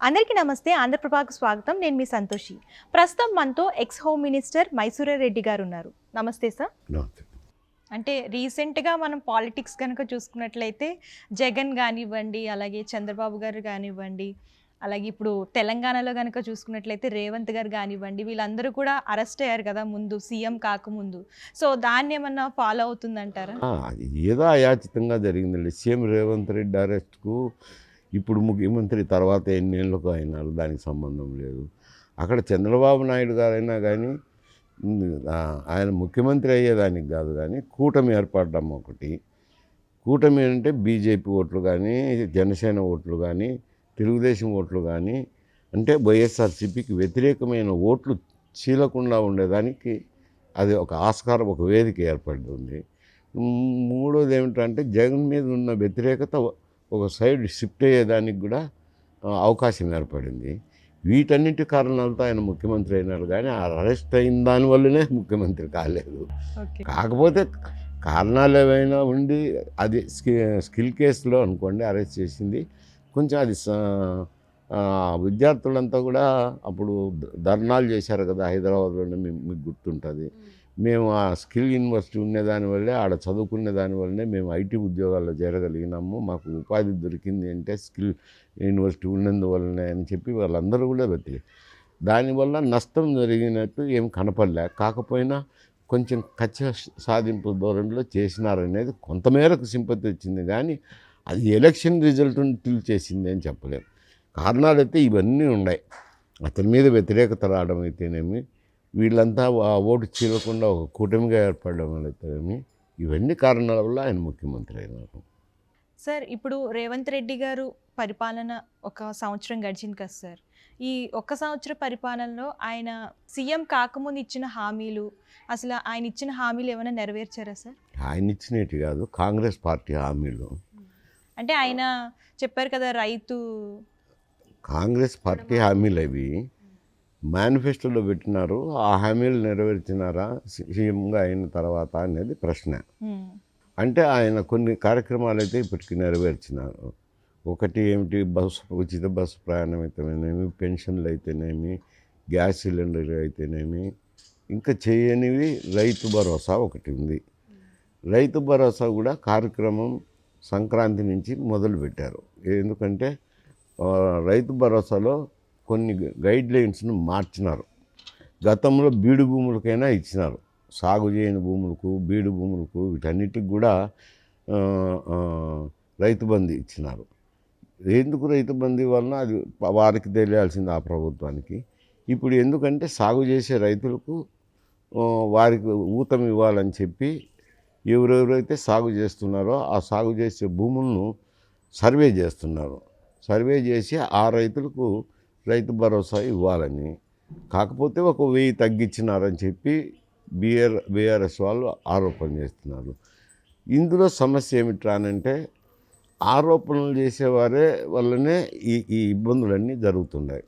అందరికీ నమస్తే. ఆంధ్రప్రభకు స్వాగతం. నేను మీ సంతోషి. ప్రస్తుతం మనతో X home minister Mysura Reddy గారు ఉన్నారు. నమస్తే సార్. నమస్తే. అంటే రీసెంట్గా మనం పాలిటిక్స్ కనుక చూసుకున్నట్లయితే జగన్ కానివ్వండి, అలాగే చంద్రబాబు గారు కానివ్వండి, అలాగే ఇప్పుడు తెలంగాణలో కనుక చూసుకున్నట్లయితే రేవంత్ గారు కానివ్వండి, వీళ్ళందరూ కూడా అరెస్ట్ అయ్యారు కదా ముందు, సీఎం కాకముందు. సో దాన్ని ఏమన్నా ఫాలో అవుతుందంటారా? అది ఏదో అయాచితంగా జరిగిందండి. సీఎం రేవంత్ రెడ్డి అరెస్ట్కు ఇప్పుడు ముఖ్యమంత్రి తర్వాత ఎన్నేళ్ళకు అయినారు, దానికి సంబంధం లేదు. అక్కడ చంద్రబాబు నాయుడు గారైనా కానీ ఆయన ముఖ్యమంత్రి అయ్యేదానికి కాదు, కానీ కూటమి ఏర్పడడం ఒకటి. కూటమి అంటే బీజేపీ ఓట్లు కానీ, జనసేన ఓట్లు కానీ, తెలుగుదేశం ఓట్లు కానీ, అంటే వైఎస్ఆర్సీపీకి వ్యతిరేకమైన ఓట్లు చీలకుండా ఉండేదానికి అది ఒక ఆస్కారం, ఒక వేదిక ఏర్పడుతుంది. మూడోది ఏమిటంటే జగన్ మీద ఉన్న వ్యతిరేకత ఒక సైడ్ షిఫ్ట్ అయ్యేదానికి కూడా అవకాశం ఏర్పడింది. వీటన్నిటి కారణాలతో ఆయన ముఖ్యమంత్రి అయినారు, కానీ ఆ అరెస్ట్ అయిన దానివల్లనే ముఖ్యమంత్రి కాలేదు. కాకపోతే కారణాలు ఏవైనా ఉండి అది స్కిల్ కేసులో అనుకోండి అరెస్ట్ చేసింది. కొంచెం అది విద్యార్థులంతా కూడా అప్పుడు ధర్నాలు చేశారు కదా హైదరాబాద్లోనే, మీకు గుర్తుంటుంది. మేము ఆ స్కిల్ యూనివర్సిటీ ఉండేదానివల్లే, ఆడ చదువుకునే దానివల్లనే మేము ఐటీ ఉద్యోగాల్లో చేరగలిగినాము, మాకు ఉపాధి దొరికింది అంటే స్కిల్ యూనివర్సిటీ ఉన్నందువల్లనే అని చెప్పి వాళ్ళందరూ కూడా దానివల్ల నష్టం జరిగినట్టు ఏం కనపడలే. కాకపోయినా కొంచెం కక్ష సాధింపు ధోరణిలో చేసినారనేది కొంతమేరకు సింపతి వచ్చింది, కానీ అది ఎలక్షన్ రిజల్ట్ని టిల్ చేసింది అని చెప్పలేము. కారణాలు అయితే ఇవన్నీ ఉన్నాయి. అతని మీద వ్యతిరేకత రావడం అయితేనేమి, వీళ్ళంతా ఓటు చీలకుండా ఒక కూటమిగా ఏర్పడడం అయితేనేమి, ఇవన్నీ కారణాల వల్ల ఆయన ముఖ్యమంత్రి అయినారు. సార్, ఇప్పుడు రేవంత్ రెడ్డి గారు పరిపాలన 1 సంవత్సరం గడిచింది కదా సార్. ఈ 1 సంవత్సర పరిపాలనలో ఆయన సీఎం కాకముందు ఇచ్చిన హామీలు, అసలు ఆయన ఇచ్చిన హామీలు ఏమైనా నెరవేర్చారా సార్? ఆయన ఇచ్చినట్టు కాదు, కాంగ్రెస్ పార్టీ హామీలు. అంటే ఆయన చెప్పారు కదా రైతు, కాంగ్రెస్ పార్టీ హామీలు అవి మేనిఫెస్టోలో పెట్టినారు. ఆ హామీలు నెరవేర్చినారా సీఎంగా అయిన తర్వాత అనేది ప్రశ్న. అంటే ఆయన కొన్ని కార్యక్రమాలు అయితే ఇప్పటికీ నెరవేర్చినారు. ఒకటి ఏమిటి, ఉచిత బస్సు ప్రయాణం అయితేనేమి, పెన్షన్లు అయితేనేమి, గ్యాస్ సిలిండర్ అయితేనేమి, ఇంకా చేయనివి రైతు భరోసా ఒకటి ఉంది. రైతు భరోసా కూడా కార్యక్రమం సంక్రాంతి నుంచి మొదలుపెట్టారు. ఎందుకంటే రైతు భరోసాలో కొన్ని గైడ్ లైన్స్ను మార్చినారు. గతంలో బీడు భూములకైనా ఇచ్చినారు, సాగు చేయని భూములకు, బీడు భూములకు, వీటన్నిటికి కూడా రైతు బంధు ఇచ్చినారు. ఎందుకు రైతు బంధు వలన అది వారికి తెలియాల్సింది, ఆ ప్రభుత్వానికి. ఇప్పుడు ఎందుకంటే సాగు చేసే రైతులకు వారికి ఊతం ఇవ్వాలని చెప్పి ఎవరెవరైతే సాగు చేస్తున్నారో ఆ సాగు చేసే భూములను సర్వే చేస్తున్నారు. సర్వే చేసి ఆ రైతులకు రైతు భరోసా ఇవ్వాలని. కాకపోతే 1000 తగ్గించినారని చెప్పి బీఆర్ఎస్ వాళ్ళు ఆరోపణ చేస్తున్నారు. ఇందులో సమస్య ఏమిట్రానంటే ఆరోపణలు చేసేవారే వల్లనే ఈ ఇబ్బందులన్నీ జరుగుతున్నాయి.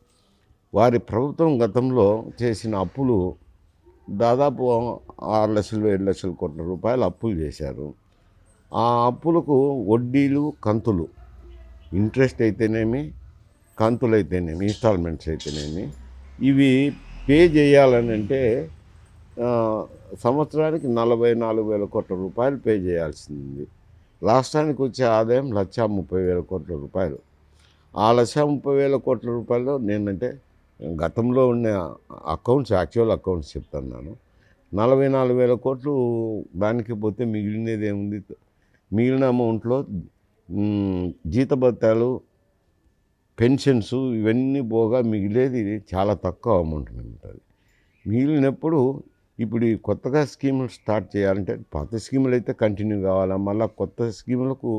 వారి ప్రభుత్వం గతంలో చేసిన అప్పులు దాదాపు 6 లక్షలు 7 లక్షల కోట్ల రూపాయలు అప్పులు చేశారు. ఆ అప్పులకు వడ్డీలు, కంతులు, ఇంట్రెస్ట్ అయితేనేమి, కంతులు అయితేనేమి, ఇన్స్టాల్మెంట్స్ అయితేనేమి, ఇవి పే చేయాలని అంటే సంవత్సరానికి 44,000 కోట్ల రూపాయలు పే చేయాల్సింది. రాష్ట్రానికి వచ్చే ఆదాయం 1,30,000 కోట్ల రూపాయలు. ఆ 1,30,000 కోట్ల రూపాయలు నేనంటే గతంలో ఉన్న అకౌంట్స్, యాక్చువల్ అకౌంట్స్ చెప్తున్నాను. 44,000 కోట్లు దానికి పోతే మిగిలినది ఏముంది? మిగిలిన అమౌంట్లో జీతభత్యాలు, పెన్షన్స్ ఇవన్నీ పోగా మిగిలేది చాలా తక్కువ అమౌంట్ ఉంటుంది. మిగిలినప్పుడు ఇప్పుడు ఈ కొత్తగా స్కీములు స్టార్ట్ చేయాలంటే, పాత స్కీములు అయితే కంటిన్యూ కావాలా, మళ్ళీ కొత్త స్కీములకు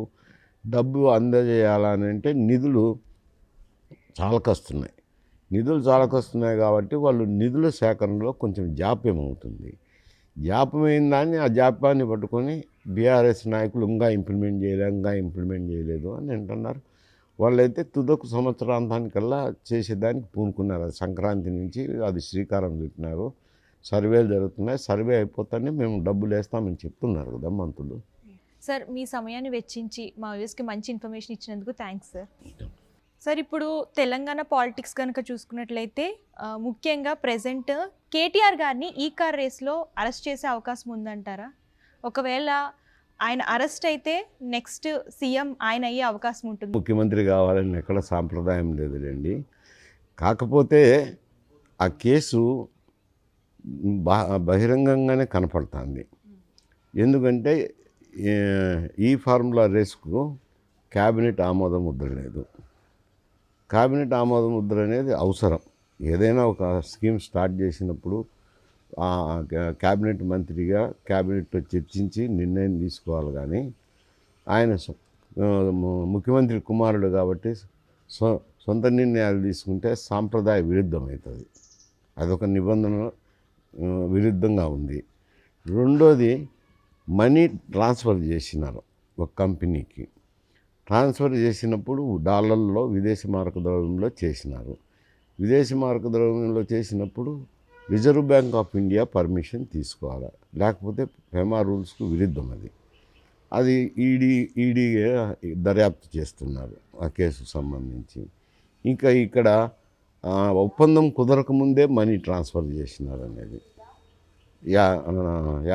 డబ్బు అందజేయాలని అంటే నిధులు చాలకొస్తున్నాయి కాబట్టి వాళ్ళు నిధుల సేకరణలో కొంచెం జాప్యం అవుతుంది. జాప్యమైన దాన్ని, ఆ జాప్యాన్ని పట్టుకొని బీఆర్ఎస్ నాయకులు ఇంకా ఇంప్లిమెంట్ చేయలేదు అని అంటున్నారు. వాళ్ళైతే తుదకు సంవత్సరాంతానికల్లా చేసేదానికి పూనుకున్నారు. సంక్రాంతి నుంచి అది శ్రీకారం చుట్టినారు. సర్వేలు జరుగుతున్నాయి, సర్వే అయిపోతానే మేము డబ్బులు వేస్తామని చెప్తున్నారు కదా మంత్రులు. సార్, మీ సమయాన్ని వెచ్చించి మా వ్యూస్కి మంచి ఇన్ఫర్మేషన్ ఇచ్చినందుకు థ్యాంక్స్ సార్. సార్ ఇప్పుడు తెలంగాణ పాలిటిక్స్ కనుక చూసుకున్నట్లయితే ముఖ్యంగా ప్రెసెంట్ కేటీఆర్ గారిని ఈ కార్ రేస్లో అరెస్ట్ చేసే అవకాశం ఉందంటారా? ఒకవేళ ఆయన అరెస్ట్ అయితే నెక్స్ట్ సీఎం ఆయన అయ్యే అవకాశం ఉంటుంది. ముఖ్యమంత్రి కావాలని ఎక్కడ సాంప్రదాయం లేదులేండి. కాకపోతే ఆ కేసు బహిరంగంగానే కనపడుతుంది. ఎందుకంటే ఈ ఫార్ములా రేసుకు క్యాబినెట్ ఆమోద ముద్ర లేదు. క్యాబినెట్ ఆమోద ముద్ర అనేది అవసరం. ఏదైనా ఒక స్కీమ్ స్టార్ట్ చేసినప్పుడు క్యాబినెట్ మంత్రిగా క్యాబినెట్లో చర్చించి నిర్ణయం తీసుకోవాలి. కానీ ఆయన ముఖ్యమంత్రి కుమారుడు కాబట్టి సొంత నిర్ణయాలు తీసుకుంటే సాంప్రదాయ విరుద్ధమవుతుంది. అదొక నిబంధన విరుద్ధంగా ఉంది. రెండోది, మనీ ట్రాన్స్ఫర్ చేసినారు ఒక కంపెనీకి. ట్రాన్స్ఫర్ చేసినప్పుడు డాలర్లో విదేశీ మారక ద్రవ్యంలో చేసినారు. విదేశీ మారక ద్రవ్యంలో చేసినప్పుడు reserve bank of India permission తీసుకోవాలి, లేకపోతే ఫెమా రూల్స్కు విరుద్ధం. అది ఈడీ దర్యాప్తు చేస్తున్నారు ఆ కేసుకు సంబంధించి. ఇంకా ఇక్కడ ఒప్పందం కుదరకముందే మనీ ట్రాన్స్ఫర్ చేసినారు అనేది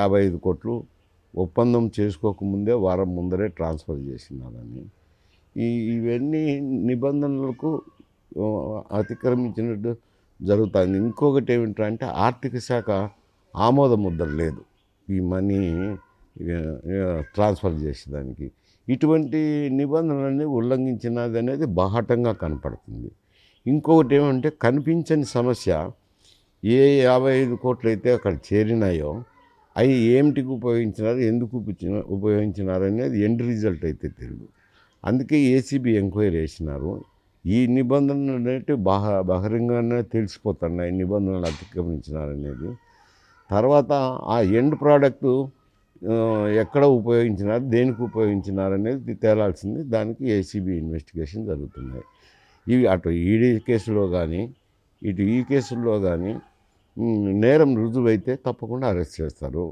55 కోట్లు ఒప్పందం చేసుకోకముందే వారం ముందరే ట్రాన్స్ఫర్ చేసినారని. ఇవన్నీ నిబంధనలకు అతిక్రమించినట్టు జరుగుతుంది. ఇంకొకటి ఏమిటంటే ఆర్థిక శాఖ ఆమోద ముద్ర లేదు ఈ మనీ ట్రాన్స్ఫర్ చేసేదానికి. ఇటువంటి నిబంధనలన్నీ ఉల్లంఘించినది అనేది బాహాటంగా కనపడుతుంది. ఇంకొకటి ఏమంటే కనిపించని సమస్య, ఏ 55 కోట్లు అయితే అక్కడ చేరినాయో అవి ఏమిటికి ఉపయోగించినారు, ఎందుకు ఉపయోగించినారు అనేది ఎండ్ రిజల్ట్ అయితే తెలియదు. అందుకే ఏసీబీ ఎంక్వైరీ వేసినారు. ఈ నిబంధనలు అనేవి బహిరంగంగానే తెలిసిపోతున్నాయి నిబంధనలు అతిక్రమించినారనేది. తర్వాత ఆ ఎండ్ ప్రోడక్టు ఎక్కడ ఉపయోగించినారు, దేనికి ఉపయోగించినారు అనేది తేలాల్సింది. దానికి ఏసీబీ ఇన్వెస్టిగేషన్ జరుగుతున్నాయి. ఇవి అటు ఈడీ కేసులో కానీ ఇటు ఈ కేసుల్లో కానీ నేరం రుజువైతే తప్పకుండా అరెస్ట్ చేస్తారు.